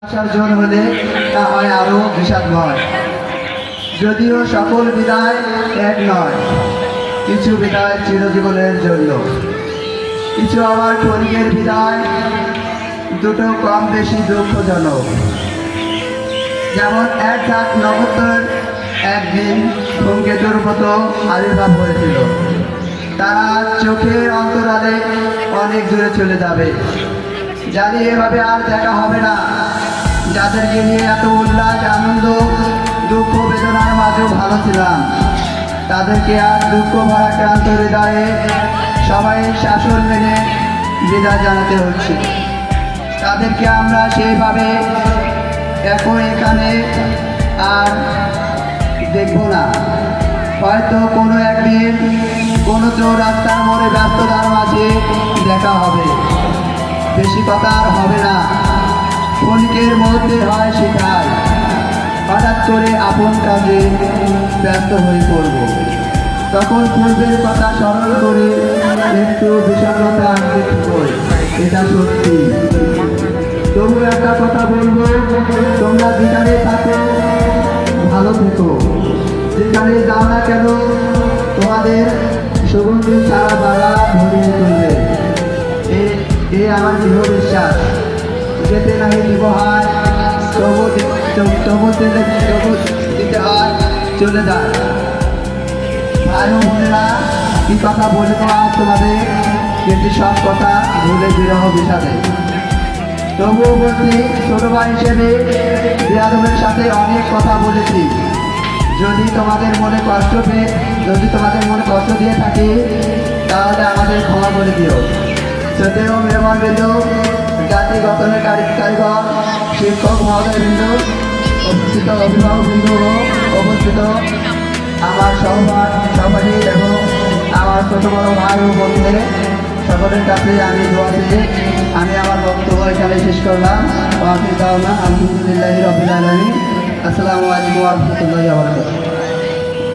আসার জোর হলে তা হয় আরো বিষাদময়। যদিও সকল বিদায় এক নয়, কিছু বিদায় চিরজীবনের জন্য। কিছু আমার ক্ষণিকের বিদায় দুটো কম বেশি দুঃখজনক। যেমন এক ঝাঁক নক্ষত্রের একদিন ধূমকেতুর মতো আবির্ভাব হয়েছিল। তারা চোখের অন্তরালে অনেক দূরে চলে যাবে। জানি এভাবে আর দেখা হবে না। যাদেরকে নিয়ে এত উল্লাস আনন্দ দুঃখ বেদনার মাঝেও ভালো ছিলাম, তাদেরকে আর দুঃখ ভরা ক্লান্ত হৃদয়ে সবাই শাসন মেনে বিদায় জানাতে হচ্ছে। তাদেরকে আমরা সেইভাবে এখন এখানে আর দেখব না। হয়তো কোনো একদিন কোনো চৌরাস্তার মোড়ে ব্যস্ততার মাঝে দেখা হবে। বেশি কথা আর হবে না। ক্ষণিকের মধ্যে হয় শিখায়, হঠাৎ করে আপন কাজে ব্যস্ত হয়ে পড়ব। তখন পূর্বের কথা স্মরণ করে একটু বিষণ্ণতা আসবে, এটা সত্যি। তবু একটা কথা বলবো, তোমরা যেখানে থাকো ভালো থেকো। যেখানে যাও না কেন তোমাদের সুগন্ধি সারা বাগান ভরিয়ে তুলবে, এ আমার দৃঢ় বিশ্বাস। যেতে নাহি দিব হয়, তবু দিতে হয়, চলে যায়। ভাই ও বোনেরা, কি কথা বলে তোমাদের, কিন্তু সব কথা ভুলে বিরহ বিষাদে। তবুও বলছি, ছোট ভাই হিসেবে বিয়াদবের সাথে অনেক কথা বলেছি। যদি তোমাদের মনে কষ্ট দিয়ে থাকি, তাহলে আমাদের ক্ষমা করে দিও। শ্রদ্ধেয় মেহমানবৃন্দ, জাতি গঠনের কারিগর, শিক্ষক মহোদয়বৃন্দ, উপস্থিত অভিভাবকবৃন্দ ও উপস্থিত আমার সহপাঠী এবং আমার ছোট বড় ভাই ও বোনদের সকলের কাছে আমি দোয়া দিয়ে আমি আমার বক্তব্য এখানে শেষ করলাম। আলহামদুলিল্লাহি রাব্বিল আলামিন। আসসালামু আলাইকুম ওয়া রাহমাতুল্লাহি ওয়া বারাকাতুহু।